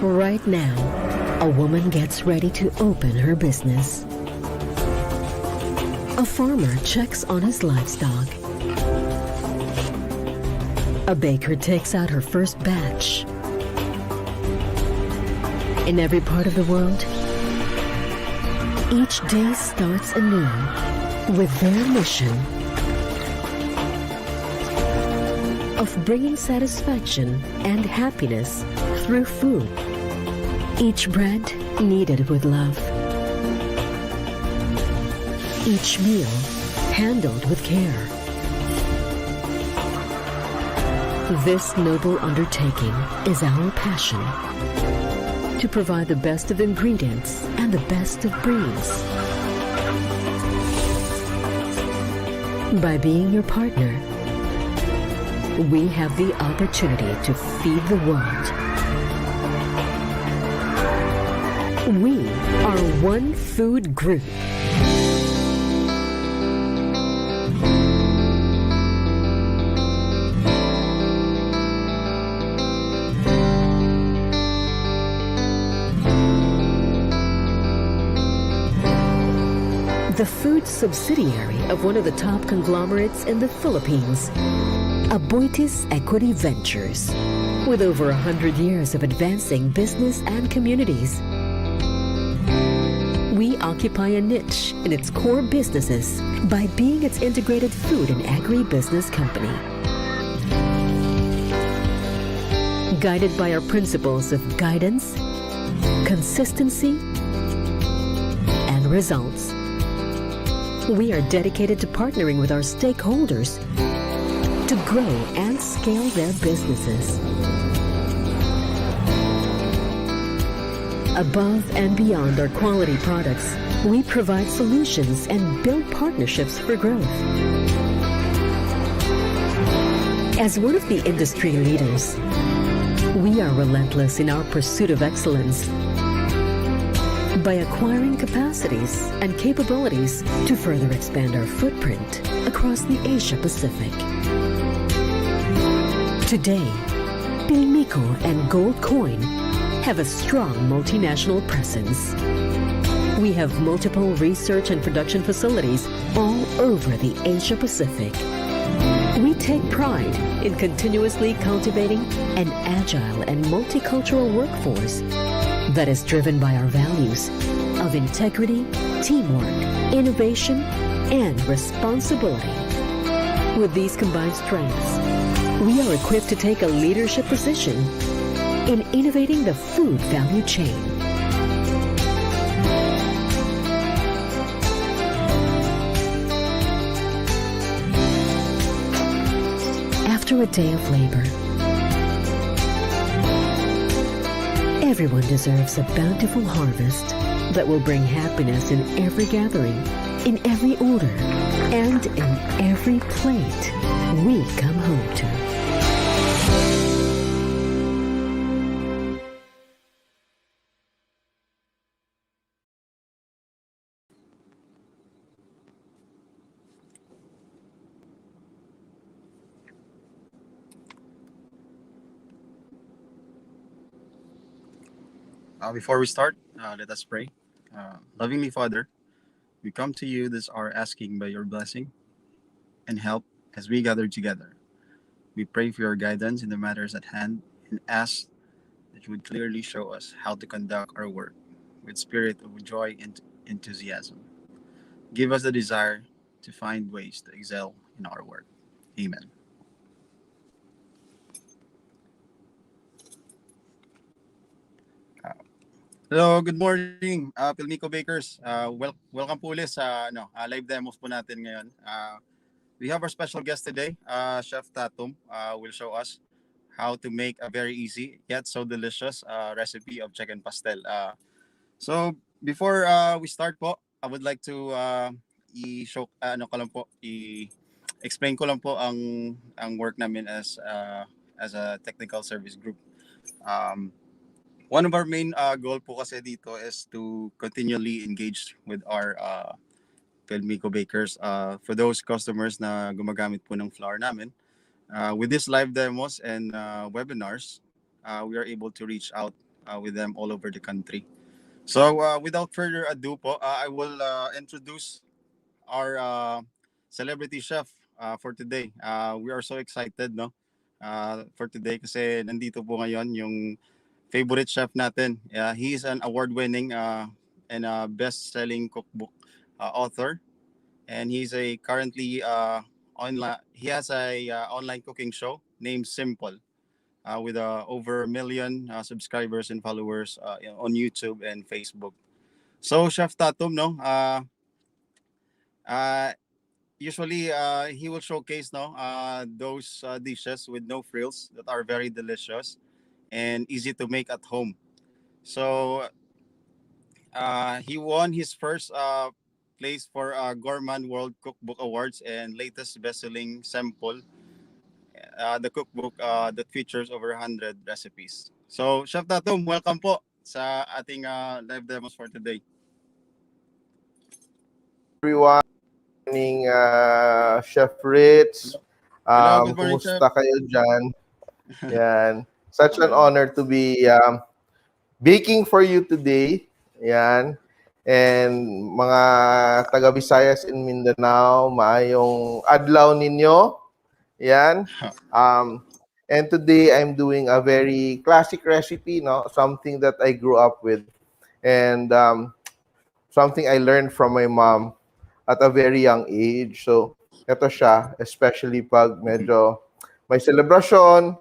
Right now, a woman gets ready to open her business. A farmer checks on his livestock. A baker takes out her first batch. In every part of the world, each day starts anew with their mission of bringing satisfaction and happiness through food. Each bread kneaded with love. Each meal handled with care. This noble undertaking is our passion, to provide the best of ingredients and the best of breeds. By being your partner, we have the opportunity to feed the world. We are one food group. The food subsidiary of one of the top conglomerates in the Philippines, Aboitiz Equity Ventures. With over 100 years of advancing business and communities, we occupy a niche in its core businesses by being its integrated food and agri-business company. Guided by our principles of guidance, consistency, and results, we are dedicated to partnering with our stakeholders to grow and scale their businesses. Above and beyond our quality products, we provide solutions and build partnerships for growth. As one of the industry leaders, we are relentless in our pursuit of excellence by acquiring capacities and capabilities to further expand our footprint across the Asia Pacific. Today, Pilmico and Gold Coin have a strong multinational presence. We have multiple research and production facilities all over the Asia Pacific. We take pride in continuously cultivating an agile and multicultural workforce that is driven by our values of integrity, teamwork, innovation, and responsibility. With these combined strengths, we are equipped to take a leadership position in innovating the food value chain. After a day of labor, everyone deserves a bountiful harvest that will bring happiness in every gathering, in every order, and in every plate we come home to. Before we start, let us pray. Lovingly Father, we come to you this hour asking by your blessing and help as we gather together. We pray for your guidance in the matters at hand and ask that you would clearly show us how to conduct our work with spirit of joy and enthusiasm. Give us the desire to find ways to excel in our work. Amen. Hello, good morning, Pilmico Bakers. Welcome po ulit sa live demos po natin ngayon. We have our special guest today, Chef Tatung will show us how to make a very easy yet so delicious recipe of chicken pastel. So before we start po, I would like to i-show i-explain ko lang po ang work namin as a technical service group. One of our main goal po kasi dito is to continually engage with our Pilmico bakers. For those customers na gumagamit po ng flour namin, with these live demos and webinars, we are able to reach out with them all over the country. So without further ado po, I will introduce our celebrity chef for today. We are so excited, no? For today kasi nandito po ngayon yung favorite chef natin. He is an award-winning and best-selling cookbook author, and he's a currently online. He has a online cooking show named Simple, with over a million subscribers and followers on YouTube and Facebook. So Chef Tatum, no, uh, usually he will showcase those dishes with no frills that are very delicious and easy to make at home. So he won his first place for Gourmand World Cookbook Awards and latest best-selling sample, the cookbook that features over 100 recipes. So Chef Tatum, welcome po sa ating live demos for today. Everyone, morning, Chef Ritz. Hello, good morning, Chef. Kumusta kayo dyan? Yan. Such an honor to be baking for you today. Yan. And mga taga Visayas in Mindanao, maayong adlaw ninyo. Yan. And today I'm doing a very classic recipe, no? Something that I grew up with. And something I learned from my mom at a very young age. So, ito siya, especially pag medyo may celebration,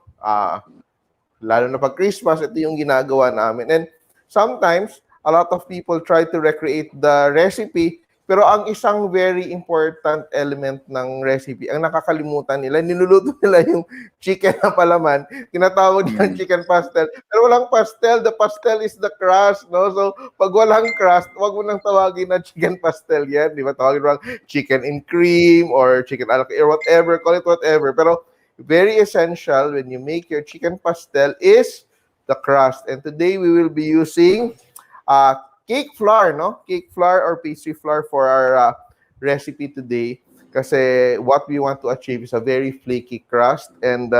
lalo na pag Christmas, ito yung ginagawa namin. And sometimes, a lot of people try to recreate the recipe, pero ang isang very important element ng recipe, ang nakakalimutan nila, niluluto nila yung chicken na palaman, tinatawag nilang chicken pastel. Pero walang pastel, the pastel is the crust, no? So, pag walang crust, wag mo nang tawagin na chicken pastel yan, di ba? Tawagin mo lang chicken and cream or chicken or whatever, call it whatever. Pero very essential when you make your chicken pastel is the crust. And today we will be using cake flour, no? Cake flour or pastry flour for our recipe today. Kasi what we want to achieve is a very flaky crust. And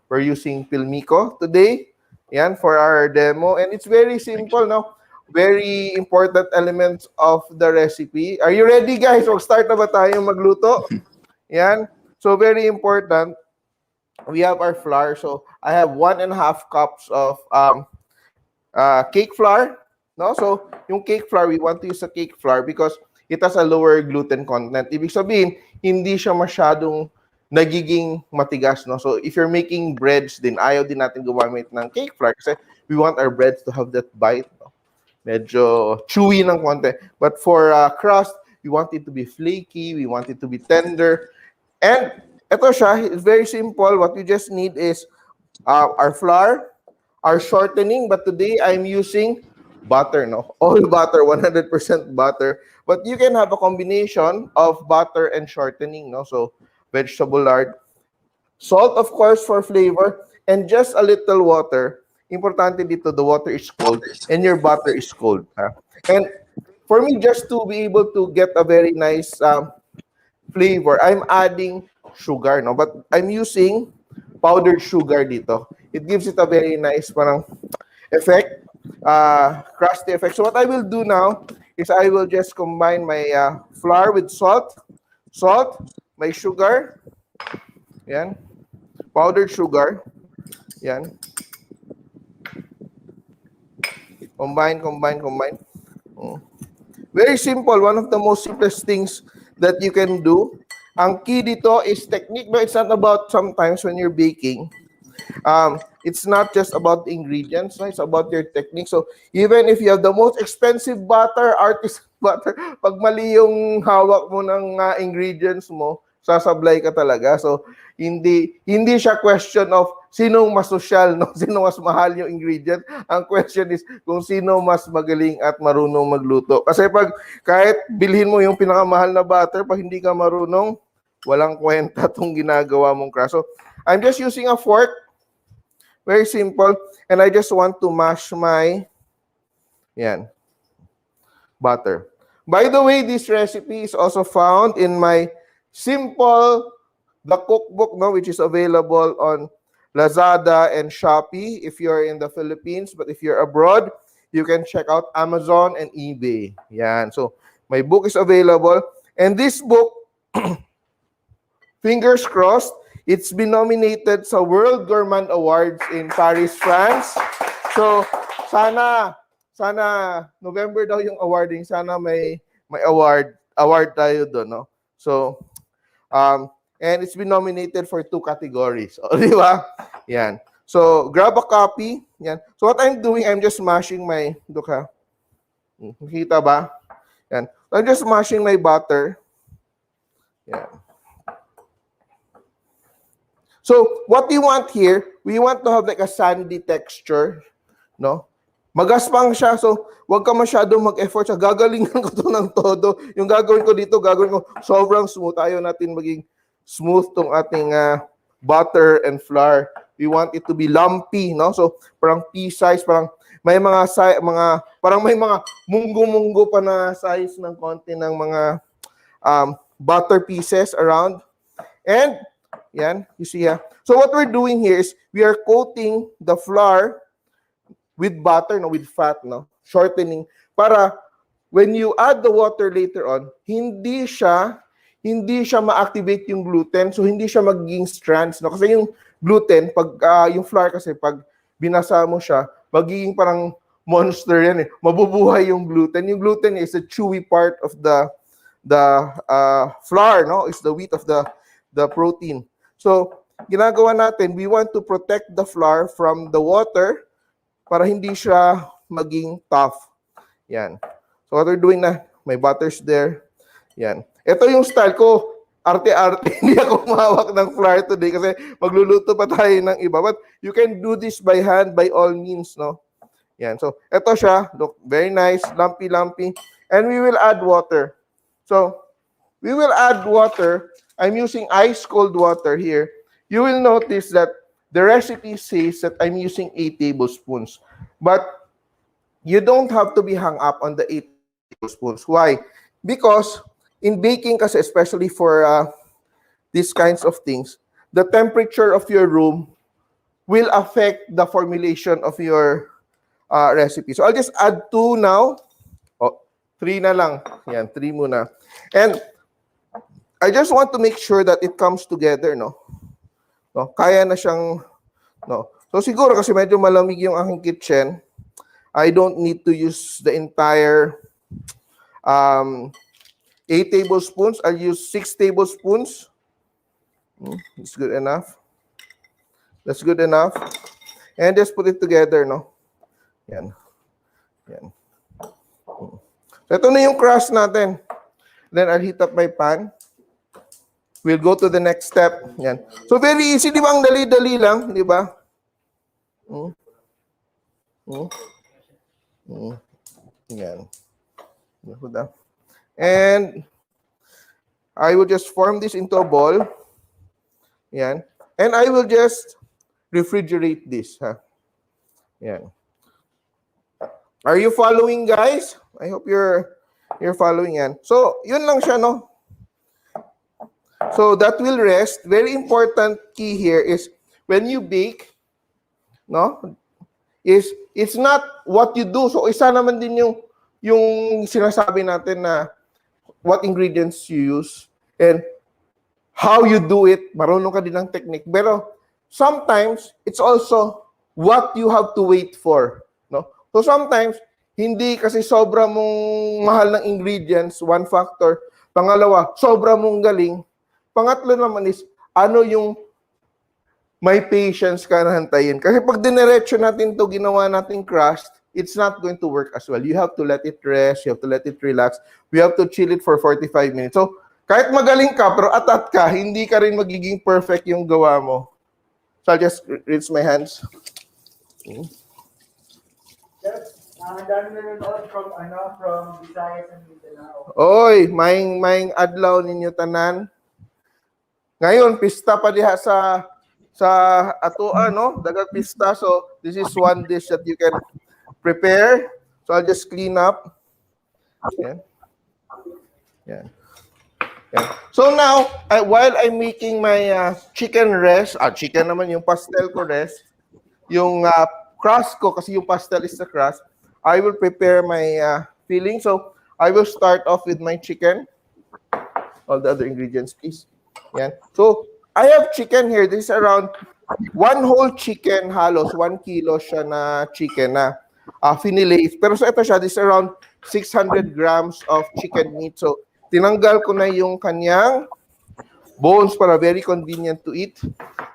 we're using Pilmico today. Yan, for our demo. And it's very simple, no? Very important elements of the recipe. Are you ready, guys? O start na ba tayo magluto? Yan. So very important. We have our flour. So I have 1.5 cups of cake flour. No, so yung cake flour, we want to use a cake flour because it has a lower gluten content. Ibig sabihin, hindi siya masyadong nagiging matigas, no? So if you're making breads din, ayaw din natin gumamit ng cake flour kasi we want our breads to have that bite, no? Medyo chewy ng konti. But for crust, we want it to be flaky, we want it to be tender. And ito siya, it's very simple. What you just need is our flour, our shortening, but today I'm using butter, no? All butter, 100% butter. But you can have a combination of butter and shortening, no? So, vegetable lard. Salt, of course, for flavor. And just a little water. Importante dito, the water is cold and your butter is cold. And for me, just to be able to get a very nice flavor, I'm adding sugar, no? But I'm using powdered sugar dito. It gives it a very nice parang effect. Crusty effect. So what I will do now is I will just combine my flour with salt, my sugar, yan, powdered sugar, yan. Combine. Very simple. One of the most simplest things that you can do. Ang key dito is technique, but it's not about sometimes when you're baking. It's not just about the ingredients, no? It's about your technique. So even if you have the most expensive butter, artisan butter, pag mali yung hawak mo ng ingredients mo, sasablay ka talaga. So hindi siya question of sinong mas social, no? Sino mas mahal yung ingredient. Ang question is kung sino mas magaling at marunong magluto. Kasi pag kahit bilhin mo yung pinakamahal na butter, pag hindi ka marunong, walang kwenta tong ginagawa mong crust. So I'm just using a fork. Very simple. And I just want to mash my butter. By the way, this recipe is also found in my Simple, the cookbook, no, which is available on Lazada and Shopee if you're in the Philippines. But if you're abroad, you can check out Amazon and eBay. Yan. So, my book is available. And this book, fingers crossed, it's been nominated sa World Gourmand Awards in Paris, France. So, sana November daw yung awarding. Sana may award tayo doon, no? So, and it's been nominated for 2 categories. O, di ba? Yan. So, grab a copy. Yan. So, what I'm doing, I'm just mashing my, look ha. Nakita ba? Yan. So, I'm just mashing my butter. Yan. So, what we want here, we want to have like a sandy texture, no? Magaspang siya, so wag ka masyado mag-effort sa gagalingan ko to ng todo. Yung gagawin ko dito, gagawin ko sobrang smooth. Ayaw natin maging smooth tong ating butter and flour. We want it to be lumpy, no? So, parang pea size, parang may parang may mga munggo-munggo pa na size ng konti ng mga butter pieces around. And yan, you see here. So what we're doing here is we are coating the flour with butter, no, with fat, no, shortening, para when you add the water later on, hindi siya ma-activate yung gluten, so hindi siya magiging strands, no, kasi yung gluten, pag yung flour kasi pag binasa mo siya, magiging parang monster yan eh. Mabubuhay yung gluten. Yung gluten is the chewy part of the flour, no, is the wheat of the protein. So, ginagawa natin, we want to protect the flour from the water para hindi siya maging tough. Yan. So, what we're doing na, my butter's there. Yan. Ito yung style ko. Arte-arte. Hindi ako mahawak ng flour today kasi magluluto pa tayo ng iba. But you can do this by hand, by all means, no? Yan. So, ito siya. Look, very nice. Lumpy-lumpy. And we will add water. So, we will add water. I'm using ice-cold water here. You will notice that the recipe says that I'm using 8 tablespoons. But you don't have to be hung up on the 8 tablespoons. Why? Because in baking kasi, especially for these kinds of things, the temperature of your room will affect the formulation of your recipe. So I'll just add 2 now. Oh, 3 na lang. Yan, 3 muna. And I just want to make sure that it comes together, no? No, kaya na siyang, no. So siguro kasi medyo malamig yung aking kitchen, I don't need to use the entire 8 tablespoons. I'll use 6 tablespoons. It's good enough. That's good enough. And just put it together, no? Yan. Yan. So ito na yung crust natin. Then I'll heat up my pan. We'll go to the next step. Yan. So very easy, di ba? Ang dali-dali lang, di ba? Yan. And I will just form this into a ball. Yan. And I will just refrigerate this. Ha? Yan. Are you following, guys? I hope you're following yan. So, yun lang siya, no? So that will rest. Very important key here is when you bake, no, is it's not what you do. So isa naman din yung sinasabi natin na what ingredients you use and how you do it. Marunong ka din ng technique. Pero sometimes it's also what you have to wait for, no? So sometimes hindi kasi sobra mong mahal ng ingredients, one factor. Pangalawa, sobra mong galing. Pangatlo naman is, ano yung may patience ka na hantayin. Kasi pag dinerecho natin to ginawa natin crust, it's not going to work as well. You have to let it rest, you have to let it relax, we have to chill it for 45 minutes. So, kahit magaling ka, pero atat ka, hindi ka rin magiging perfect yung gawa mo. So, I'll just rinse my hands. Dami na nanood from Visayas and Mindanao. Oy, maing adlaw ninyo tanan. Ngayon, pista pa diha sa atoa, no? Dagang pista. So, this is one dish that you can prepare. So, I'll just clean up. Yan. Yan. Yan. So now, while I'm making my chicken rest, chicken naman yung pastel ko rest, yung crust ko, kasi yung pastel is the crust, I will prepare my filling. So, I will start off with my chicken. All the other ingredients, please. Yan. So, I have chicken here. This is around one whole chicken halos, 1 kilo siya na chicken na finilate. Pero so ito siya, this is around 600 grams of chicken meat. So, tinanggal ko na yung kanyang bones para very convenient to eat.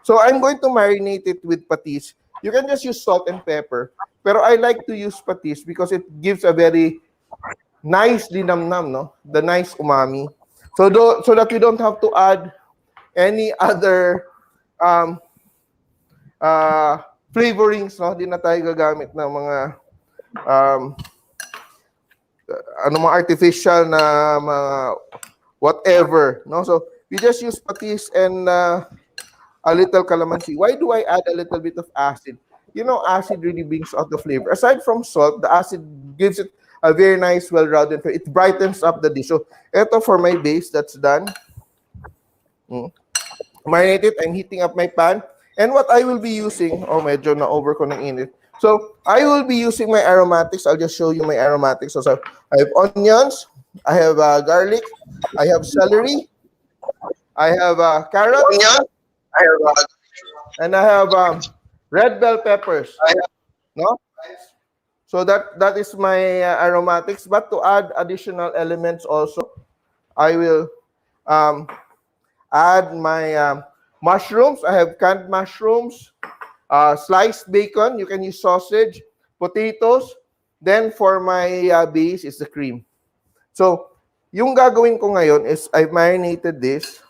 So, I'm going to marinate it with patis. You can just use salt and pepper. Pero I like to use patis because it gives a very nice linamnam, no? The nice umami. So that you don't have to add any other flavorings, no? Di na tayo gagamit ng mga mga artificial na mga whatever, no? So we just use patis and a little calamansi. Why do I add a little bit of acid? You know, acid really brings out the flavor. Aside from salt, the acid gives it a very nice, well-rounded flavor. It brightens up the dish. So, ito for my base, that's done. Marinate it. I'm heating up my pan. And what I will be using, medyo na-over ko ng init. So, I will be using my aromatics. I'll just show you my aromatics. So, I have onions. I have garlic. I have celery. I have carrots. And I have red bell peppers. No? So that is my aromatics. But to add additional elements also, I will add my mushrooms. I have canned mushrooms, sliced bacon. You can use sausage, potatoes. Then for my base is the cream. So yung gagawin ko ngayon is I've marinated this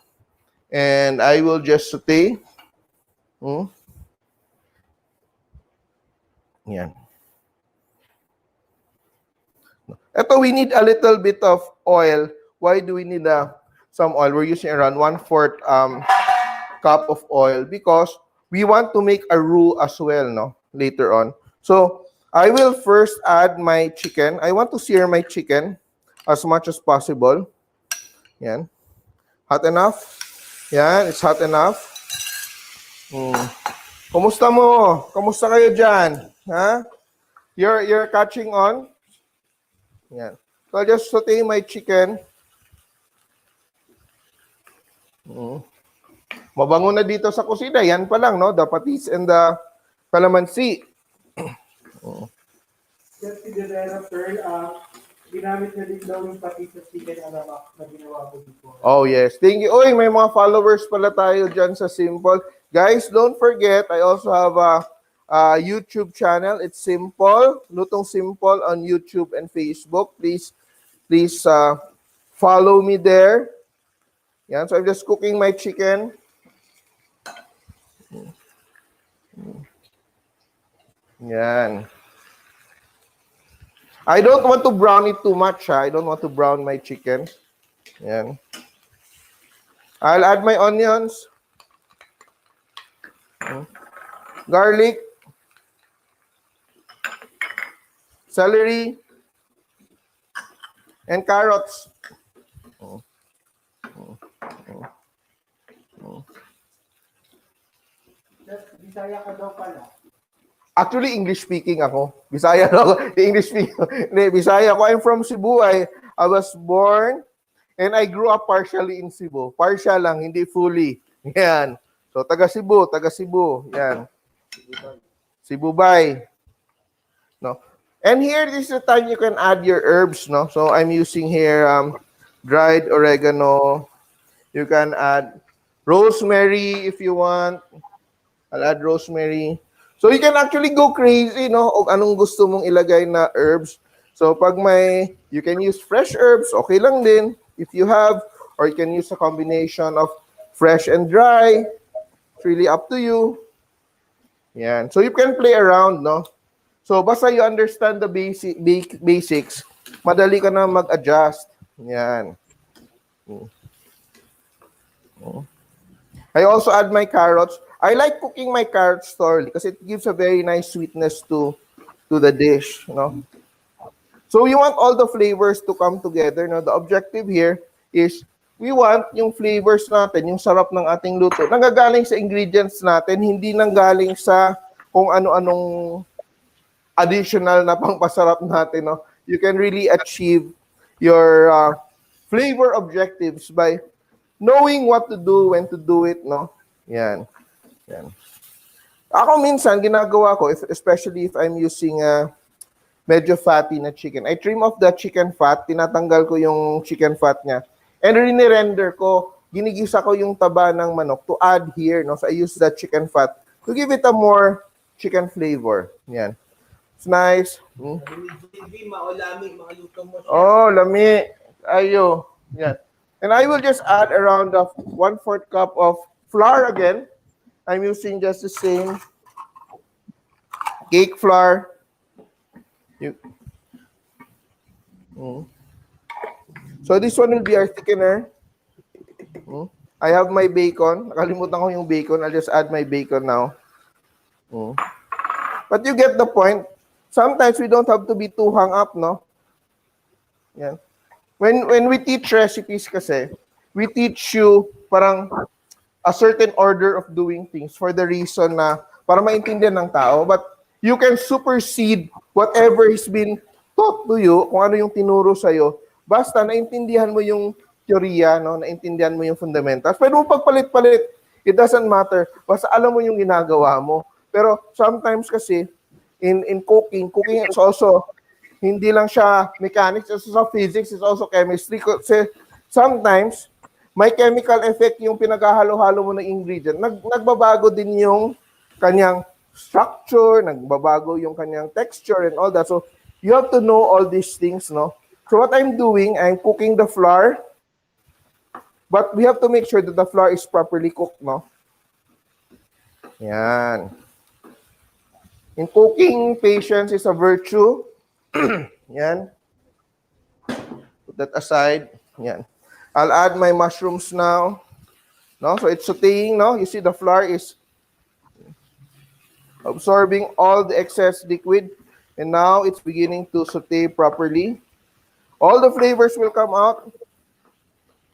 and I will just saute. Yan. Ito, we need a little bit of oil. Why do we need some oil? We're using around 1/4 cup of oil because we want to make a roux as well, no? Later on. So, I will first add my chicken. I want to sear my chicken as much as possible. Yan. Hot enough? Yan, it's hot enough. Kumusta mo? Kumusta kayo dyan? Ha? You're catching on? Yan. So, I'll just saute my chicken. Mabango na dito sa kusina. Yan pa lang, no? The patis and the calamansi. Just si Guerrero, Pearl, ginamit na din daw yung patis sa chicken alamak na ginawa ko before. Oh, yes. Thank you. Uy, may mga followers pala tayo dyan sa Simple. Guys, don't forget, I also have a YouTube channel. It's Simple, Lutong Simple on YouTube and Facebook. Please follow me there. Yan, so I'm just cooking my chicken. Yan. I don't want to brown it too much. I don't want to brown my chicken. Yan. I'll add my onions. Garlic. Celery. And carrots. Bisaya ka daw pala. Actually, English speaking ako. Bisaya ako. English speaking. Bisaya ako. I'm from Cebu. I was born and I grew up partially in Cebu. Partial lang, hindi fully. Yan. So, taga Cebu. Yan. Cebu Bay. No. And here, this is the time you can add your herbs, no? So, I'm using here dried oregano. You can add rosemary if you want. I'll add rosemary. So, you can actually go crazy, no? O anong gusto mong ilagay na herbs. So, pag you can use fresh herbs, okay lang din if you have. Or you can use a combination of fresh and dry. It's really up to you. Yan. So, you can play around, no? So, basta you understand the basics, madali ka na mag-adjust. Yan. I also add my carrots. I like cooking my carrots thoroughly because it gives a very nice sweetness to the dish, you know. So you want all the flavors to come together. Now, the objective here is we want yung flavors natin, yung sarap ng ating luto, nanggagaling sa ingredients natin, hindi nanggaling sa kung ano-anong additional na pangpasarap natin, no? You can really achieve your flavor objectives by knowing what to do, when to do it, no? Yan. Yan. Ako minsan, ginagawa ko, especially if I'm using medyo fatty na chicken, I trim off the chicken fat, tinatanggal ko yung chicken fat niya, and rinirender ko, ginigisa ko yung taba ng manok to add here, no? So I use the chicken fat to give it a more chicken flavor. Yan. It's nice. Oh, lami. Ayo. Yan. And I will just add around 1/4 cup of flour again. I'm using just the same cake flour. So this one will be our thickener. I have my bacon. Nakalimutan ko yung bacon. I'll just add my bacon now. But you get the point. Sometimes we don't have to be too hung up, no? Yan. When we teach recipes kasi, we teach you parang a certain order of doing things for the reason na para maintindihan ng tao, but you can supersede whatever has been taught to you, kung ano yung tinuro sa'yo, basta naintindihan mo yung teorya, no? Naintindihan mo yung fundamentals. Pwede mo pagpalit-palit, it doesn't matter, basta alam mo yung ginagawa mo. Pero sometimes kasi, in cooking is also, hindi lang siya mechanics, it's also physics, it's also chemistry. Kasi sometimes, may chemical effect yung pinaghahalo-halo mo ng ingredient. Nagbabago din yung kanyang structure, nagbabago yung kanyang texture and all that. So, you have to know all these things, no? So, what I'm doing, I'm cooking the flour, but we have to make sure that the flour is properly cooked, no? Yan. In cooking, patience is a virtue. Yan. Put that aside. Yan. I'll add my mushrooms now. No, so it's sauteing, no? You see the flour is absorbing all the excess liquid, and now it's beginning to saute properly. All the flavors will come out.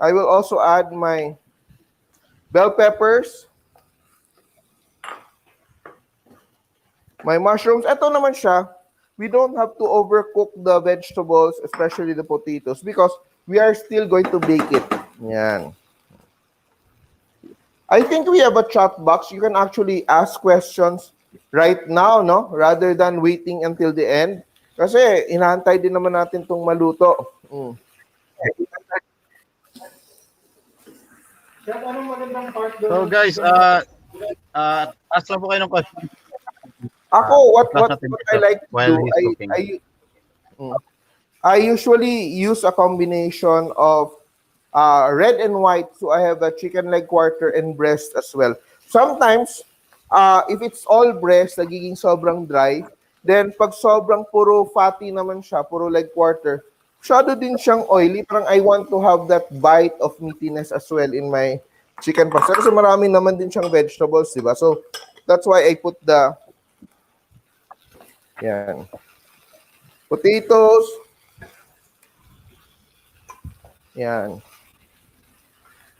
I will also add my bell peppers, my mushrooms. Ito naman siya. We don't have to overcook the vegetables, especially the potatoes, because we are still going to bake it. Yan. I think we have a chat box. You can actually ask questions right now, no? Rather than waiting until the end. Kasi inaantay din naman natin itong maluto. Chef, anong magandang part doon? So guys, ask lang po kayo ng question. Ako, what I like to while do, he's cooking. I usually use a combination of red and white. So I have a chicken leg quarter and breast as well. Sometimes, if it's all breast, nagiging sobrang dry. Then, pag sobrang puro fatty naman siya, puro leg quarter, masyado din siyang oily. Parang I want to have that bite of meatiness as well in my chicken pastel. Kasi marami naman din siyang vegetables, di ba? So, that's why I put the yan. Potatoes. Yan.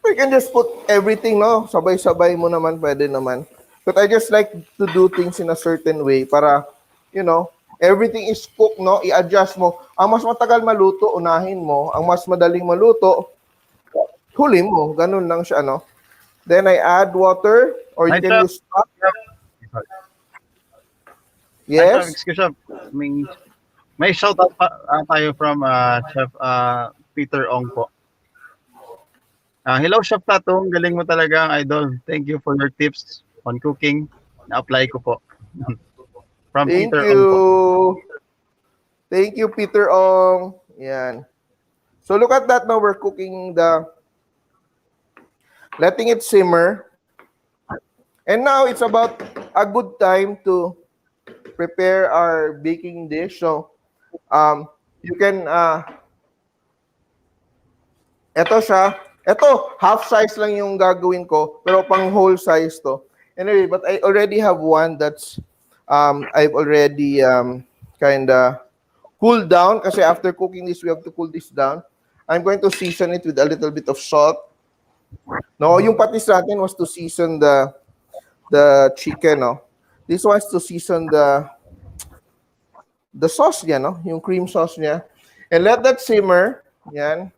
We can just put everything, no? Sabay-sabay mo naman, pwede naman. But I just like to do things in a certain way para, you know, everything is cooked, no? I-adjust mo. Ang mas matagal maluto, unahin mo. Ang mas madaling maluto, huli mo. Ganun lang siya, no? Then I add water or you can use stock. Yes? Excuse me. May shout out tayo from Chef Peter Ong po. Hello, Chef Tatung. Galing mo talaga, idol. Thank you for your tips on cooking. Na-apply ko po. From Thank Peter you. Ong po. Thank you, Peter Ong. Yan. So look at that now. We're cooking letting it simmer. And now it's about a good time to prepare our baking dish. So you can eto siya. Eto, half size lang yung gagawin ko, pero pang whole size to. Anyway, but I already have one that's I've already kinda cooled down kasi after cooking this, we have to cool this down. I'm going to season it with a little bit of salt. No, yung patis natin was to season the chicken, no? This one's to season the sauce niya, no? Yung cream sauce niya. And let that simmer. Yan.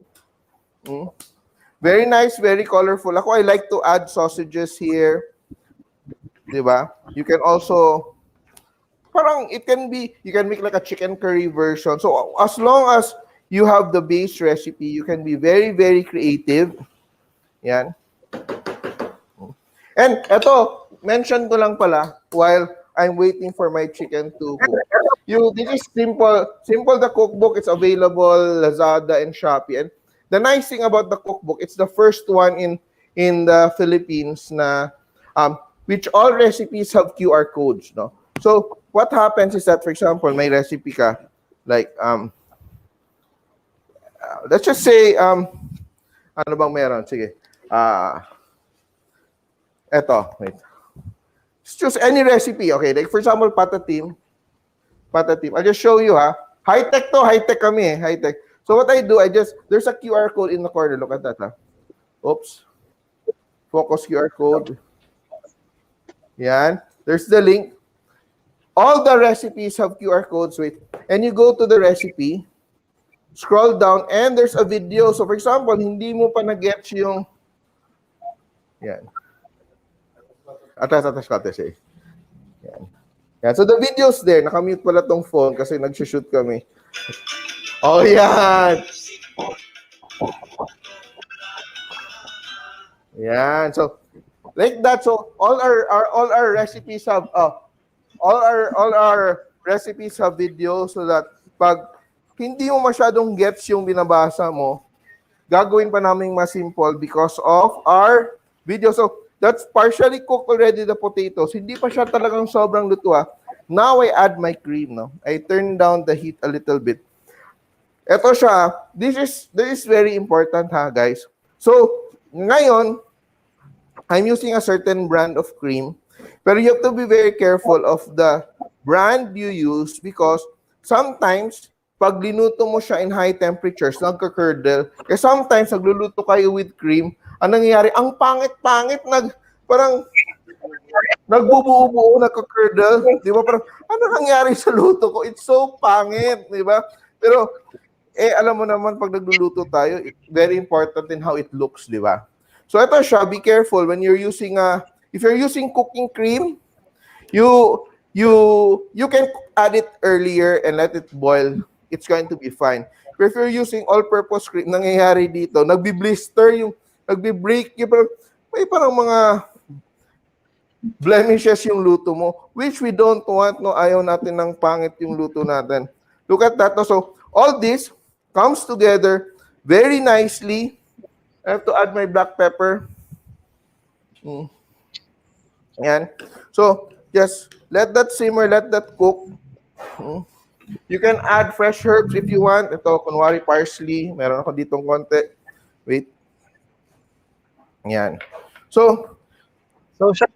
Very nice, very colorful. Ako, I like to add sausages here. Diba? You can also, parang it can be, you can make like a chicken curry version. So as long as you have the base recipe, you can be very, very creative. Yan. And eto, mention ko lang pala while I'm waiting for my chicken to cook. This is simple. Simple the cookbook. It's available Lazada and Shopee. And the nice thing about the cookbook, it's the first one in the Philippines na which all recipes have QR codes, no? So what happens is that, for example, may recipe ka, like let's just say ano bang meron? Sige. Eto, wait. Just choose any recipe, okay? Like for example, patatim. I'll just show you, ha. High-tech to, high-tech kami, high-tech. So what I do, there's a QR code in the corner. Look at that, ha. Oops. Focus QR code. Yan. There's the link. All the recipes have QR codes, wait. And you go to the recipe, scroll down, and there's a video. So for example, hindi mo pa na-gets yung, yan. Atas eh. Yan. Yan. So the video's there. Nakamute pala tong phone kasi nag-shoot kami. Oh, yan. Yan. So, like that. So, all our recipes have, all our recipes have videos so that pag hindi mo masyadong gets yung binabasa mo, gagawin pa namin mas simple because of our video. So, that's partially cooked already, the potatoes. Hindi pa siya talagang sobrang luto, ha. Now, I add my cream, no? I turn down the heat a little bit. Ito siya. This is very important, ha, guys. So, ngayon, I'm using a certain brand of cream. Pero you have to be very careful of the brand you use because sometimes, pag linuto mo siya in high temperatures, nagka-curdle. Kaya sometimes, nagluluto kayo with cream, ang nangyayari, ang pangit-pangit, parang nagbubuo-buo, nagka-curdle. Di ba? Parang, ano nangyari sa luto ko? It's so pangit, di ba? Pero, alam mo naman, pag nagluluto tayo, very important in how it looks, di ba? So, ito siya, be careful when you're using, if you're using cooking cream, you can add it earlier and let it boil. It's going to be fine. But if you're using all-purpose cream, nangyayari dito, nagbi-blister yung, nagbi-break yung, may parang mga blemishes yung luto mo, which we don't want, no? Ayaw natin ng pangit yung luto natin. Look at that, no? So, all this comes together very nicely. I have to add my black pepper. Yan. So, just let that simmer, let that cook. You can add fresh herbs if you want. Ito, kunwari parsley. Meron ako ditong konti. Wait. Yan. So, Chef,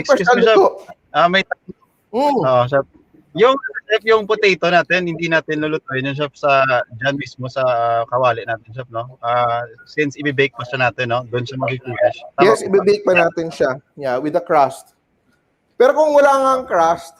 excuse me, Chef. May Chef. Yung potato natin, hindi natin lulutuin yung Chef dyan mismo sa kawali natin, Chef, no? Since i-bake pa siya natin, no? Doon siya mag-finish. Yes, i-bake pa natin siya. Yeah, with the crust. Pero kung walang crust,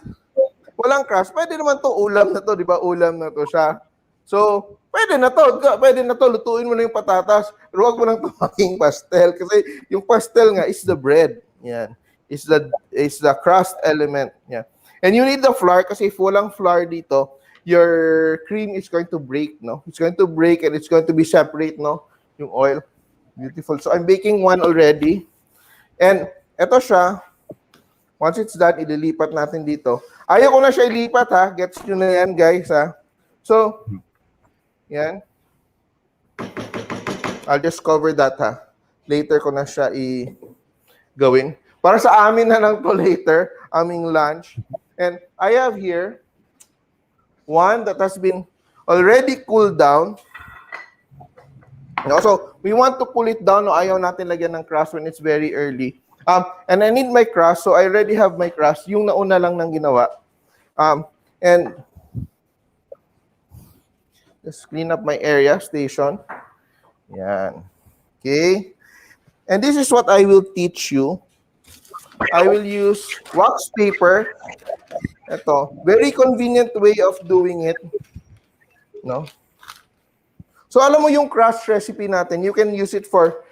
pwede naman to ulam na to, di ba? Ulam na to siya. So, pwede na to, lutuin mo na yung patatas. Pero huwag mo nang tumaging pastel kasi yung pastel nga is the bread. Yan. Is the crust element. Yeah. And you need the flour kasi if walang flour dito, your cream is going to break, no? It's going to break and it's going to be separate, no? Yung oil. Beautiful. So, I'm baking one already. And eto siya. Once it's done, ililipat natin dito. Ayaw ko na siya ilipat, ha? Gets nyo na yan, guys, ha? So, yan. I'll just cover that, ha? Later ko na siya gawin. Para sa amin na lang to later, aming lunch. And I have here one that has been already cooled down. Also, we want to cool it down. No? Ayaw natin lagyan ng crust when it's very early. And I need my crust, so I already have my crust. Yung nauna lang nang ginawa. And just clean up my area station. Yan. Okay? And this is what I will teach you. I will use wax paper. Ito, very convenient way of doing it. No? So alam mo yung crust recipe natin, you can use it for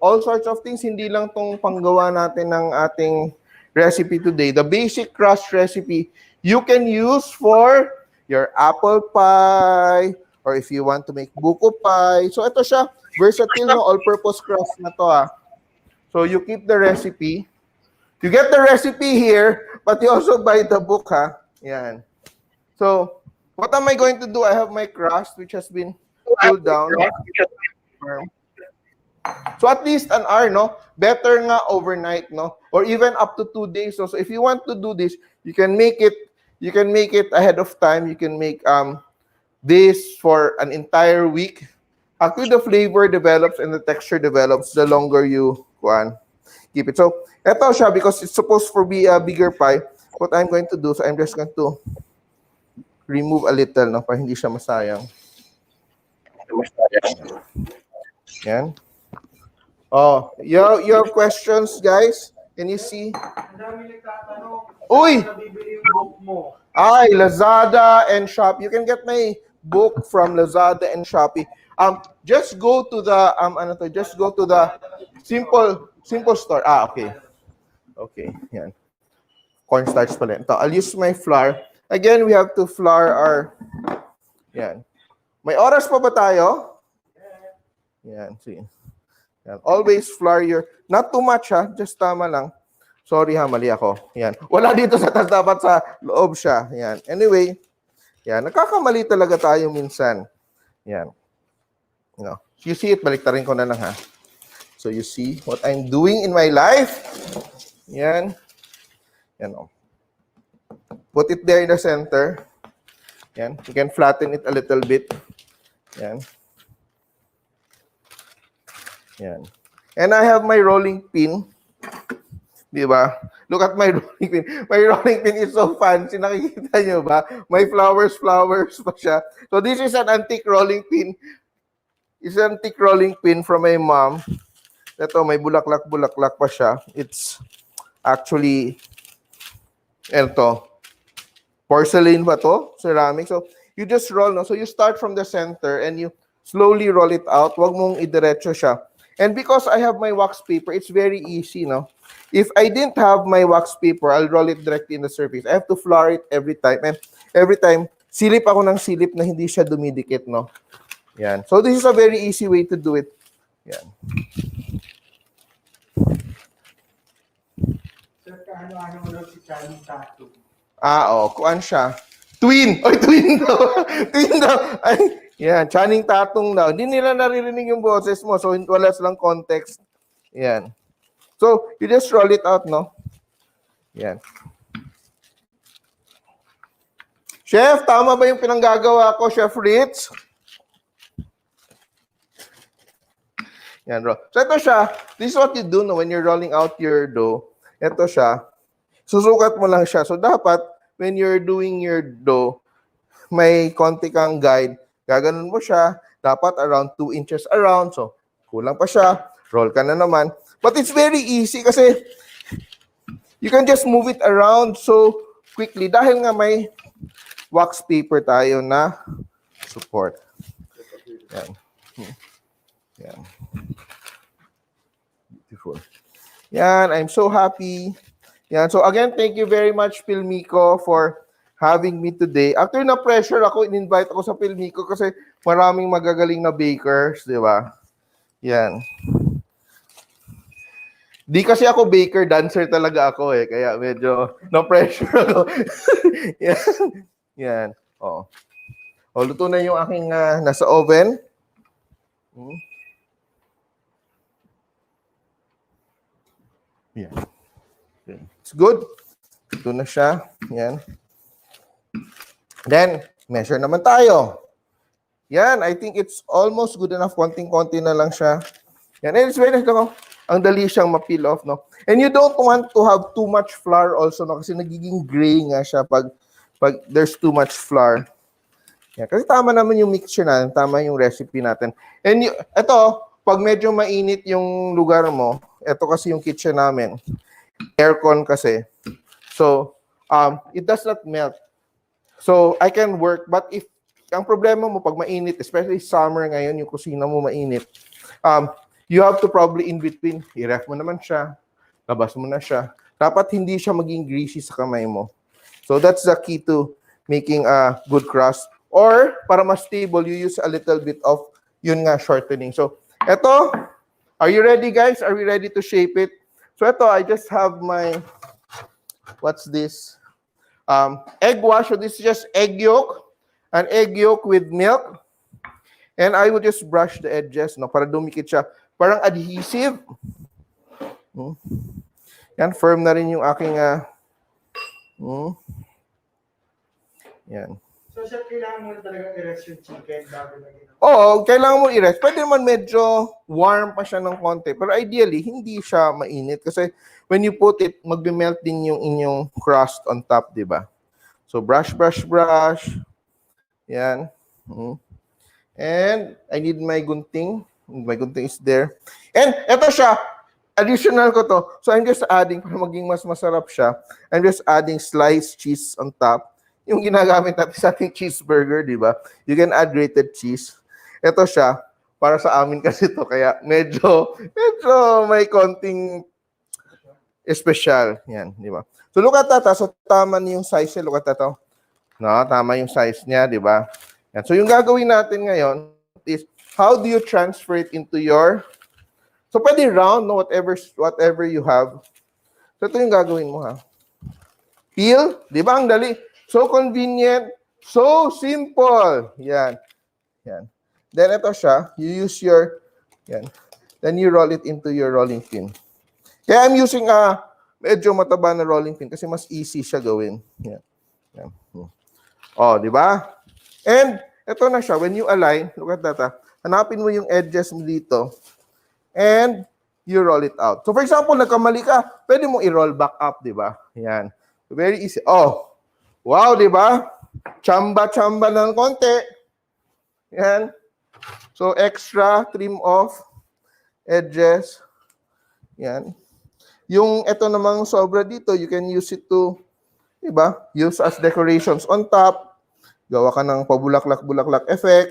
all sorts of things, hindi lang tong panggawa natin ng ating recipe today. The basic crust recipe, you can use for your apple pie, or if you want to make buko pie. So ito siya, versatile, no, all-purpose crust na to ah. So you keep the recipe. You get the recipe here, but you also buy the book ha. Yan. So, what am I going to do? I have my crust, which has been cooled down. So at least an hour, no? Better nga overnight, no? Or even up to 2 days. So if you want to do this, you can make it ahead of time. You can make this for an entire week. Actually, the flavor develops and the texture develops the longer you keep it. So, eto siya, because it's supposed to be a bigger pie. What I'm going to do, so I'm just going to remove a little, no? Para hindi siya masayang. Yan. Oh, you have questions, guys? Can you see? Ang dami nagtatanong. Uy! Saan nabibili yung book mo? Ay, Lazada and Shopee. You can get my book from Lazada and Shopee. Just go to the just go to the simple store. Ah, okay. Okay, yan. Cornstarch pala. Ito, I'll use my flour. Again, we have to flour our yan. May oras pa ba tayo? Yan, see. Yan. Always flour your, not too much ha, just tama lang. Sorry ha, mali ako. Yan. Wala dito sa taas, dapat sa loob siya. Yan. Anyway, yan. Nagkakamali talaga tayo minsan. Yan. No. You see it, baliktarin ko na lang ha. So you see what I'm doing in my life. Yan. Yan o. Put it there in the center. Yan. You can flatten it a little bit. Yan. Yan. And I have my rolling pin. Diba? Look at my rolling pin. My rolling pin is so fancy. Nakikita nyo ba? May flowers pa siya. So this is an antique rolling pin. It's an antique rolling pin from my mom. Ito, may bulaklak pa siya. It's actually, ito, porcelain ba to? Ceramic. So you just roll, no? So you start from the center and you slowly roll it out. Huwag mong idiretso siya. And because I have my wax paper, it's very easy, no? If I didn't have my wax paper, I'll roll it directly in the surface. I have to flour it every time. And every time, silip ako ng silip na hindi siya dumidikit, no? Yan. So this is a very easy way to do it. Yan. Sir, kaano-ano mo lang si Chef Tatung? Kuan siya. Twin! Oy, twin daw! Twin daw! Ay, yan, Channing Tatung daw. Hindi nila naririnig yung boses mo, so wala silang context. Yan. So, you just roll it out, no? Yan. Chef, tama ba yung pinanggagawa ko, Chef Ritz? Yan, bro. So, ito siya. This is what you do no, when you're rolling out your dough. Ito siya. Susukat mo lang siya. So, dapat, when you're doing your dough, may konti kang guide. Gaganon mo siya. Dapat around 2 inches around. So, kulang pa siya. Roll ka na naman. But it's very easy kasi you can just move it around so quickly dahil nga may wax paper tayo na support. Yan. Yan. Beautiful. Yan, I'm so happy. Yan. So again, thank you very much, Pilmico, for having me today. After na-pressure ako, in-invite ako sa Pilmico kasi maraming magagaling na bakers, di ba? Yan. Di kasi ako baker, dancer talaga ako eh. Kaya medyo na-pressure ako. Yan. Yan. Oh. O, luto na yung aking nasa oven. Yan. Okay. It's good. Ito na siya. Yan. Then, measure naman tayo. Yan. I think it's almost good enough. Konting-konti na lang siya. Yan. And it's very nice. Ang dali siyang ma-peel off, no? And you don't want to have too much flour also, no? Kasi nagiging gray nga siya pag there's too much flour. Yan. Kasi tama naman yung mixture natin, tama yung recipe natin. And ito, pag medyo mainit yung lugar mo, ito kasi yung kitchen namin. Aircon kasi. So, it does not melt. So, I can work. But if, ang problema mo pag mainit, especially summer ngayon, yung kusina mo mainit, you have to probably in between, i-ref mo naman siya, labas mo na siya. Dapat hindi siya maging greasy sa kamay mo. So, that's the key to making a good crust. Or, para mas stable, you use a little bit of, yun nga, shortening. So, eto, are you ready, guys? Are we ready to shape it? So, eto, I just have my, what's this? Egg wash. So, this is just egg yolk. An egg yolk with milk. And I will just brush the edges, no, para dumikit siya. Parang adhesive. Yan, firm na rin yung aking, yan. So, Chef, kailangan mo talaga i-rest yung chicken bago lagyan. Oo, kailangan mo i-rest. Pwede naman medyo warm pa siya ng konti. Pero ideally, hindi siya mainit. Kasi when you put it, magbe-melt din yung inyong crust on top, di ba? So, brush, brush, brush. Yan. And I need my gunting. My gunting is there. And eto siya. Additional ko to. So, I'm just adding, para maging mas masarap siya, I'm just adding sliced cheese on top. Yung ginagamit natin sa ating cheeseburger, di ba? You can add grated cheese. Ito siya, para sa amin kasi to kaya medyo may konting special. Yan, di ba? So, look at that. So, tama na yung size niya. Look at that. No, tama yung size niya, di ba? Yan. So, yung gagawin natin ngayon is, how do you transfer it into your, so, pwede round, no? Whatever you have. So, ito yung gagawin mo, ha? Peel, di ba? Ang dali. So convenient, so simple. Yan. Yan. Then ito siya, you use your, yan. Then you roll it into your rolling pin. Kaya I'm using a medyo mataba na rolling pin kasi mas easy siya gawin. Yan. Yan. Oh, di ba? And ito na siya, when you align, look at that, hanapin mo yung edges mo dito and you roll it out. So for example, nagkamali ka, pwede mo i-roll back up, di ba? Yan. Very easy. Oh, wow, di ba? Chamba-chamba ng konti. Yan. So, extra, trim off, edges. Yan. Yung ito namang sobra dito, you can use it to, di ba? Use as decorations on top. Gawa ka ng pabulaklak-bulaklak effect.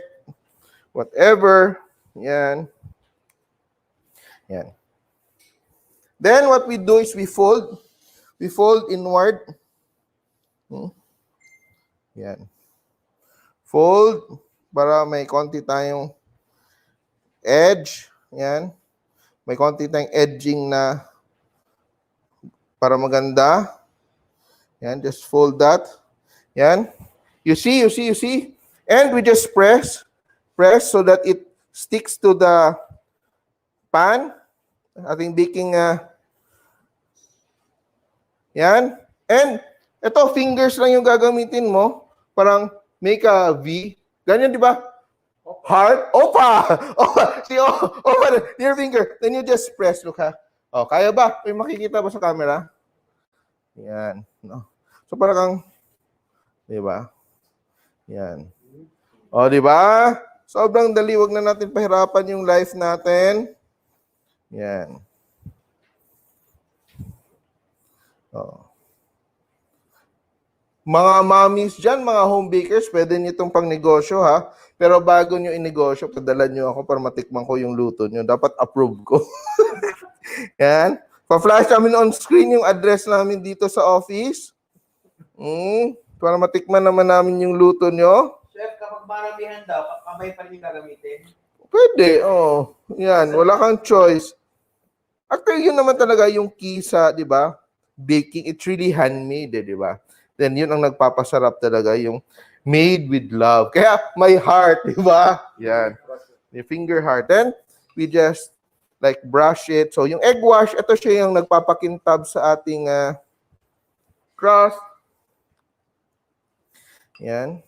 Whatever. Yan. Yan. Then, what we do is we fold. We fold inward. Yan. Fold para may konti tayong edge. Yan. May konti tayong edging na para maganda. Yan. Just fold that. Yan. You see? And we just press so that it sticks to the pan. Ating baking, yan. And ito, fingers lang yung gagamitin mo. Parang make a V. Ganyan, di ba? Heart. Opa! Opa! See, opa. Your finger. Then you just press. Look, ha? Oh, kaya ba? May makikita ba sa camera? Yan. No. So, parang, di ba? Yan. O, di ba? Sobrang dali. Wag na natin pahirapan yung life natin. Yan. Oh. Mga mommies dyan, mga home bakers, pwede nyo itong pang negosyo, ha? Pero bago nyo inegosyo, padala nyo ako para matikman ko yung luto nyo. Dapat approve ko. Yan. Pa-flash namin on screen yung address namin dito sa office. Para matikman naman namin yung luto nyo. Chef, kapag maramihan daw, kamay pa rin yung gagamitin? Pwede, oh. Yan, wala kang choice. Actually, yun naman talaga yung key sa, di ba? Baking, it's really handmade, di ba? Then yun ang nagpapasarap talaga, yung made with love. Kaya my heart, di ba? Yan. Yung finger heart. Then we just like brush it. So yung egg wash, ito siya yung nagpapakintab sa ating crust. Yan.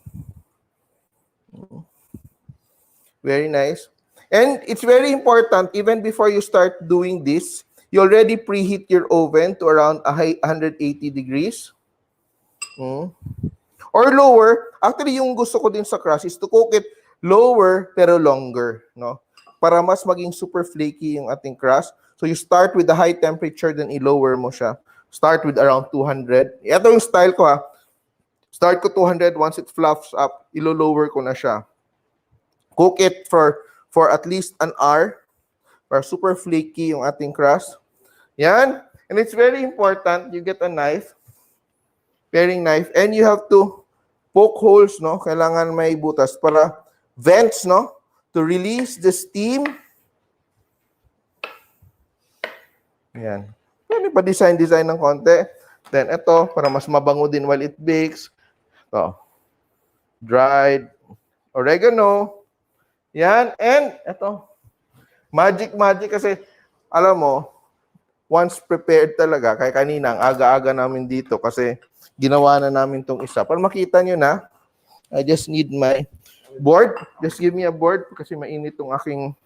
Very nice. And it's very important, even before you start doing this, you already preheat your oven to around 180 degrees. Or lower, actually yung gusto ko din sa crust is to cook it lower pero longer, no? Para mas maging super flaky yung ating crust. So you start with the high temperature, then i-lower mo siya. Start with around 200. Ito yung style ko ha. Start ko 200, once it fluffs up, ilo-lower ko na siya. Cook it for at least an hour para super flaky yung ating crust. Yan. And it's very important, you get a knife, paring knife, and you have to poke holes, no? Kailangan may butas para vents, no? To release the steam. Yan. Pwede pa design ng konti. Then ito, para mas mabango din while it bakes. Ito. Dried oregano. Yan. And ito. Magic kasi, alam mo, once prepared talaga, kaya kanina, ang aga-aga namin dito kasi ginawa na namin tong isa. Para makita nyo na, I just need my board. Just give me a board kasi mainit tong aking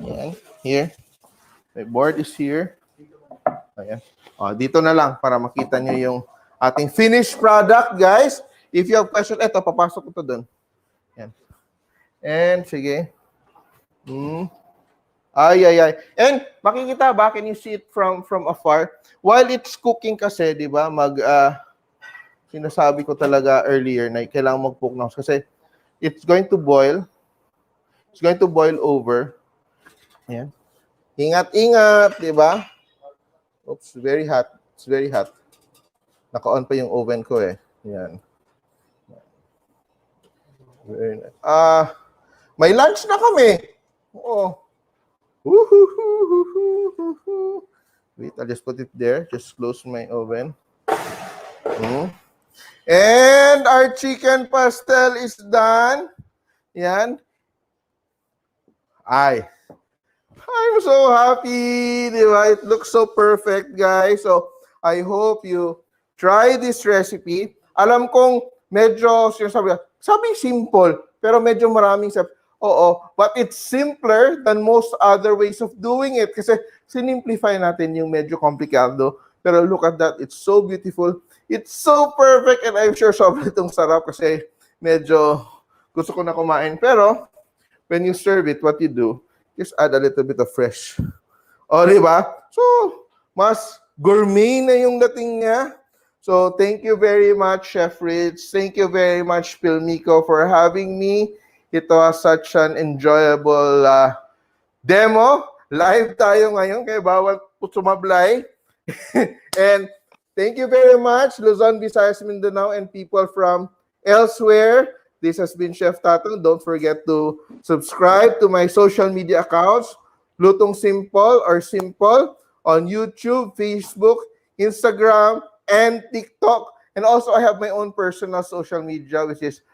Ayan. Here. My board is here. Ayan. Dito na lang para makita nyo yung ating finished product, guys. If you have question, eto, papasok ko to dun. Ayan. And, sige. Ay. And, makikita ba, can you see it from afar? While it's cooking kasi, di ba, sinasabi ko talaga earlier na kailangan mag-poke nose kasi it's going to boil. It's going to boil over. Ayan. Ingat, di ba? Oops, very hot. It's very hot. Naka-on pa yung oven ko eh. Ayan. Very nice. May lunch na kami. Oo. Wait, I'll just put it there. Just close my oven. And our chicken pastel is done. Yan. I'm so happy. Diba? It looks so perfect, guys. So, I hope you try this recipe. Alam kong medyo, sabi simple, pero medyo maraming step. Oo, but it's simpler than most other ways of doing it kasi sinimplify natin yung medyo komplikado. Pero look at that, it's so beautiful. It's so perfect and I'm sure sobrang itong sarap kasi medyo gusto ko na kumain. Pero when you serve it, what you do, just add a little bit of fresh. O, di ba? So, mas gourmet na yung dating niya. So, thank you very much, Chef Rich. Thank you very much, Pilmico, for having me. Ito was such an enjoyable demo. Live tayo ngayon, kaya bawal po sumablay. And thank you very much, Luzon, Visayas, Mindanao, and people from elsewhere. This has been Chef Tatung. Don't forget to subscribe to my social media accounts, Lutong Simple or Simple, on YouTube, Facebook, Instagram, and TikTok. And also, I have my own personal social media, which is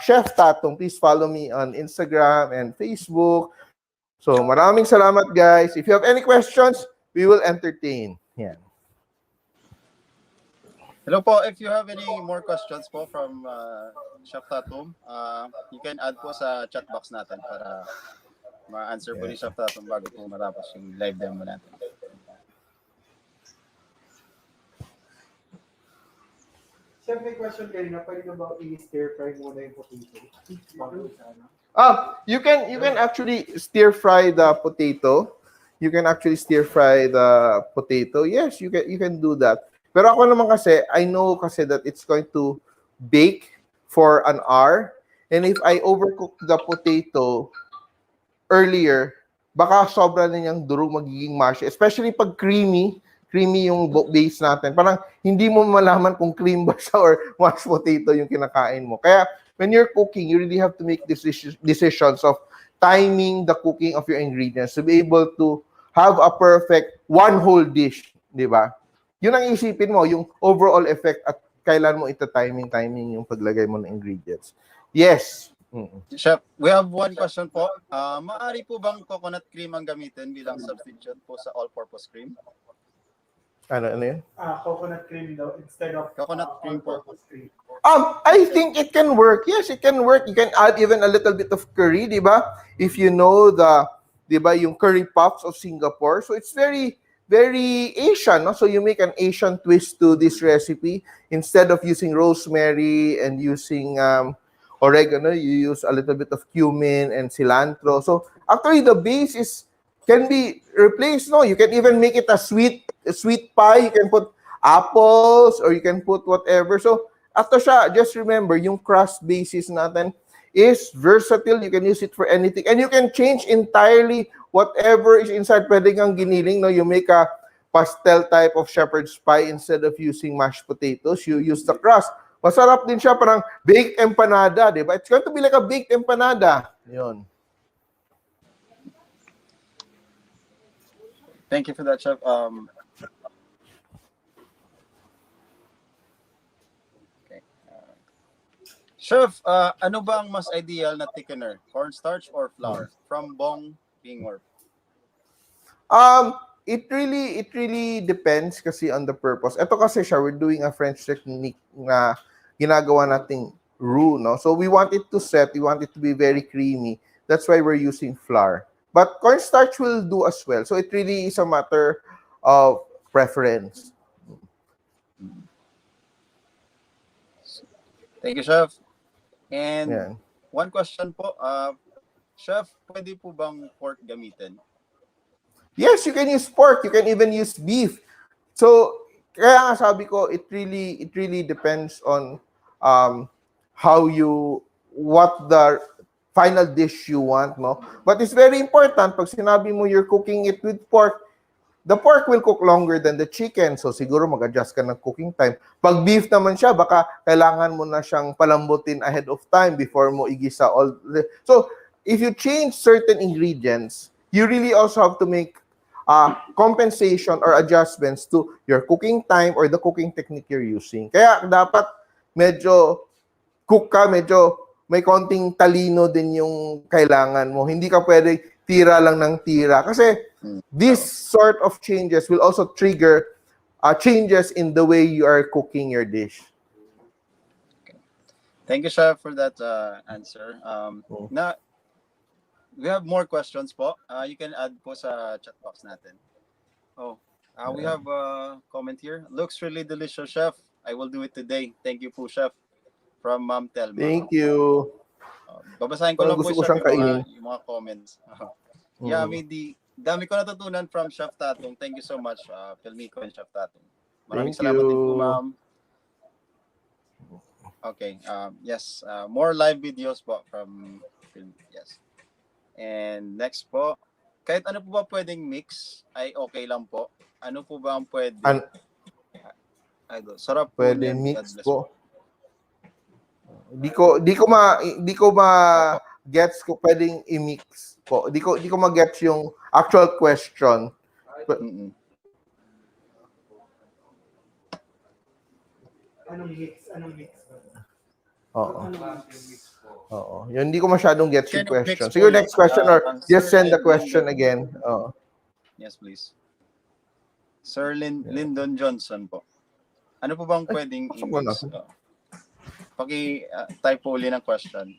Chef Tatung. Please follow me on Instagram and Facebook. So, maraming salamat, guys. If you have any questions, we will entertain. Yeah. Hello po. If you have any more questions po from Chef Tatung, you can add po sa chat box natin para ma-answer po ni Chef Tatung bago po matapos yung live demo natin. Chef, may question kayo na pwede na ba i-stir fry muna yung potato? You can actually stir fry the potato. You can actually stir fry the potato. Yes, you can do that. Pero ako naman kasi, I know kasi that it's going to bake for an hour. And if I overcook the potato earlier, baka sobra na niyang durog, magiging mushy. Especially pag creamy yung base natin. Parang hindi mo malaman kung cream ba siya or mashed potato yung kinakain mo. Kaya when you're cooking, you really have to make decisions of timing the cooking of your ingredients to be able to have a perfect one whole dish, di ba? Yun ang isipin mo, yung overall effect at kailan mo timing yung paglagay mo ng ingredients. Yes. Chef, we have one question po. Maaari po bang coconut cream ang gamitin bilang substitute po sa all-purpose cream? Ano yun? Coconut cream daw instead of Coconut cream po. cream. I think it can work. Yes, it can work. You can add even a little bit of curry, di ba? If you know di ba, yung curry puffs of Singapore. So it's very, very Asian, no? So you make an Asian twist to this recipe. Instead of using rosemary and using oregano, you use a little bit of cumin and cilantro. So actually, the base is can be replaced. No, you can even make it a sweet pie. You can put apples or you can put whatever. So after siya, just remember yung crust basis natin is versatile. You can use it for anything, and you can change entirely whatever is inside. Pwede kang giniling, no? You make a pastel type of shepherd's pie instead of using mashed potatoes. You use the crust. Masarap din siya, parang baked empanada, di ba? It's going to be like a baked empanada. Yun. Thank you for that, Chef. Okay. Chef, ano ba ang mas ideal na thickener? Cornstarch or flour? From Bong Pingor. It really depends kasi on the purpose. Ito kasi siya, we're doing a French technique na ginagawa nating roux, no? So we want it to set, we want it to be very creamy. That's why we're using flour. But cornstarch will do as well. So it really is a matter of preference. Thank you, Chef. And Yan. one question po, Chef, pwede po bang pork gamitin? Yes, you can use pork. You can even use beef. So, kaya nga sabi ko, it really depends on what the final dish you want, no? But it's very important, pag sinabi mo you're cooking it with pork, the pork will cook longer than the chicken. So, siguro mag-adjust ka ng cooking time. Pag beef naman siya, baka kailangan mo na siyang palambutin ahead of time before mo igisa all. So, if you change certain ingredients, you really also have to make compensation or adjustments to your cooking time or the cooking technique you're using. Kaya dapat medyo cook ka, medyo may konting talino din yung kailangan mo. Hindi ka pwede tira lang ng tira. Kasi this sort of changes will also trigger changes in the way you are cooking your dish. Thank you, Chef, for that answer. Na we have more questions po. You can add po sa chat box natin. We have a comment here. Looks really delicious, Chef. I will do it today. Thank you po, Chef. From Ma'am Telma. Thank you. Babasahin ko lang po, Gusto ko Chef, siyang yung mga comments. Yeah, dami ko natutunan from Chef Tatung. Thank you so much, Pilmico and Chef Tatung. Maraming salamat din po, ma'am. Okay, yes, more live videos po from yes. And next po, kahit ano po ba pwedeng mix ay okay lang po. Ano po ba ang pwede? Sarap po. Pwede mix po. Di ko gets ko pwedeng i-mix po. Di ko ma-gets yung actual question. Anong mix? Oo. Yun, hindi ko masyadong get yung question. Siguro next question or just send the question again. Yes, please. Sir Lyndon Johnson po. Ano po bang pwedeng i-mix? Paki-type po uli ng question.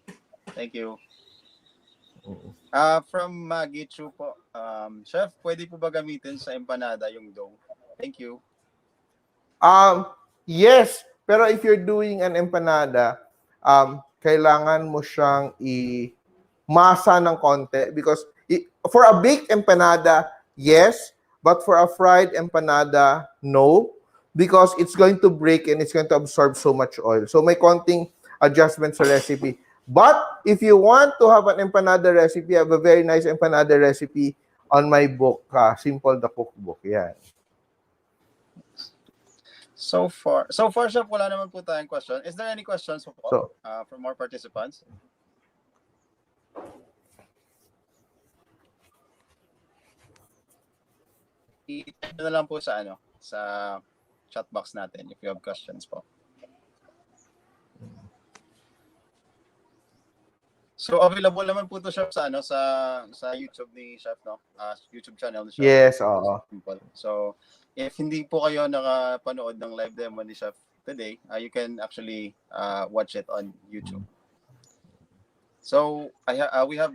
Thank you. From Maggie Chu po. Chef, pwede po ba gamitin sa empanada yung dough? Thank you. Yes, pero if you're doing an empanada, kailangan mo siyang i-masa ng konti because for a baked empanada, yes, but for a fried empanada, no, because it's going to break and it's going to absorb so much oil. So may konting adjustment sa recipe. But if you want to have an empanada recipe, I have a very nice empanada recipe on my book, Simple the Cookbook. Yeah. So far, Chef, wala naman po tayong question. Is there any questions from more participants? I-type na lang po sa chat box natin if you have questions po. So available naman po to, Chef, sa YouTube ni Chef, no? YouTube channel ni Chef. Yes, oo. So if hindi po kayo nakapanood ng live demo ni Chef today, you can actually watch it on YouTube. So we have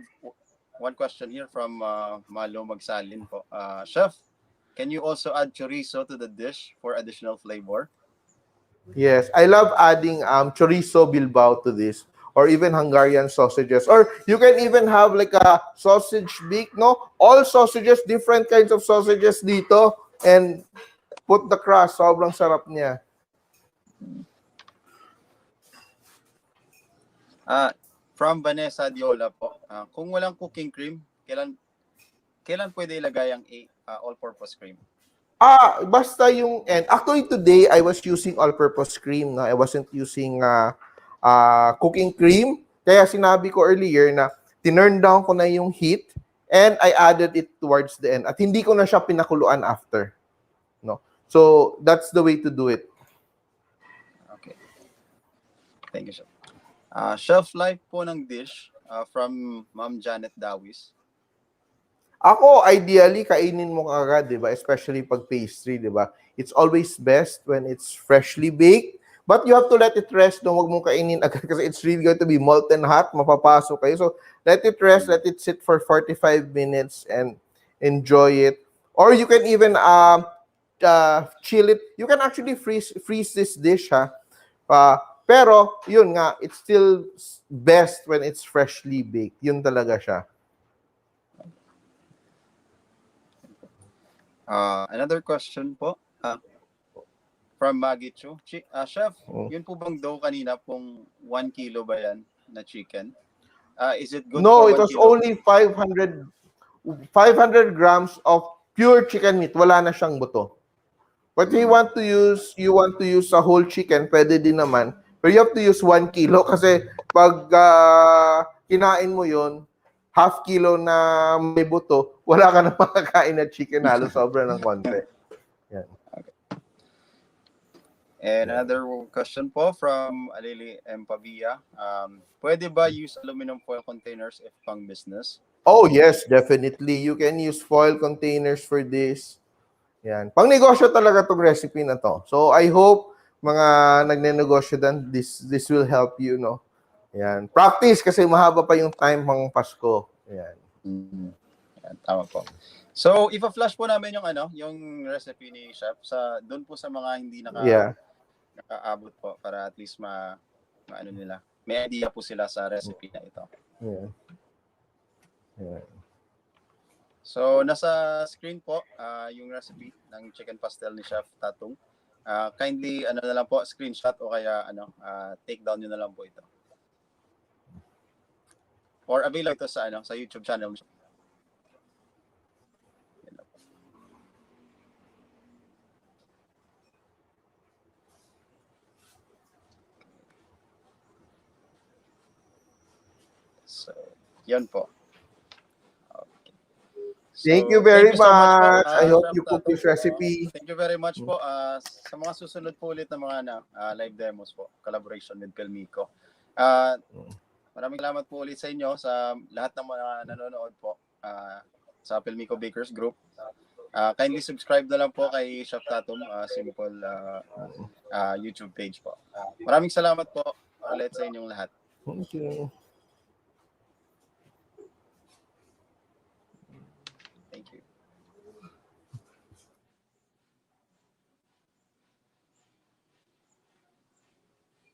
one question here from Malo Magsalin po. Chef, can you also add chorizo to the dish for additional flavor? Yes, I love adding chorizo Bilbao to this, or even Hungarian sausages, or you can even have like a sausage beak, no? All sausages, different kinds of sausages dito, and put the crust. Sobrang sarap niya. From Vanessa Diola po, kung walang cooking cream, kailan pwede ilagay ang all-purpose cream? Basta yung, and actually today I was using all-purpose cream, no? I wasn't using cooking cream. Kaya sinabi ko earlier na tinurn down ko na yung heat and I added it towards the end. At hindi ko na siya pinakuluan after. No? So, that's the way to do it. Okay. Thank you, Chef. Shelf life po ng dish from Ma'am Janet Dawis. Ako, ideally, kainin mo agad, di ba? Especially pag pastry, di ba? It's always best when it's freshly baked. But you have to let it rest. Huwag mong kainin agad kasi it's really going to be molten hot. Mapapasok kayo. So, let it rest. Let it sit for 45 minutes and enjoy it. Or you can even chill it. You can actually freeze this dish, ha? Pero, yun nga, it's still best when it's freshly baked. Yun talaga siya. Another question po from Maggie Chu. Chef, yun po bang dough kanina pong 1 kilo ba yan na chicken? Is it good No, for it 1 was kilo? only 500 grams of pure chicken meat. Wala na siyang buto. But you want to use a whole chicken, pwede din naman. But you have to use 1 kilo kasi pag kinain mo yun, half kilo na may buto, wala ka na makakain na chicken, halos sobra ng konti. Yan. Okay. And another question po from Alili M. Pavia. Pwede ba use aluminum foil containers if pang business? Oh yes, definitely. You can use foil containers for this. Yan. Pang negosyo talaga tong recipe na to. So I hope mga nagnenegosyo dan, this will help you, no? Yan. Practice kasi mahaba pa yung time pang Pasko. Yan. Yan, tama po. So, ipa-flash po namin yung recipe ni Chef doon po sa mga hindi nakaabot po para at least ano nila. May idea po sila sa recipe na ito. Yeah. Yeah. So, nasa screen po yung recipe ng chicken pastel ni Chef Tatung. Kindly na lang po, screenshot o kaya take down niyo na lang po ito. Or available ito sa YouTube channel. So, yan po. Okay. So, Thank you very so much. po, I hope Chef you cook this Tatung. recipe. Thank you very much po. Sa mga susunod po ulit na mga live demos po, collaboration with Pilmico. Maraming salamat po ulit sa inyo, sa lahat ng mga nanonood po sa Pilmico Bakers Group. Kindly subscribe na lang po kay Chef Tatung, simple YouTube page po. Maraming salamat po ulit sa inyong lahat. Thank you.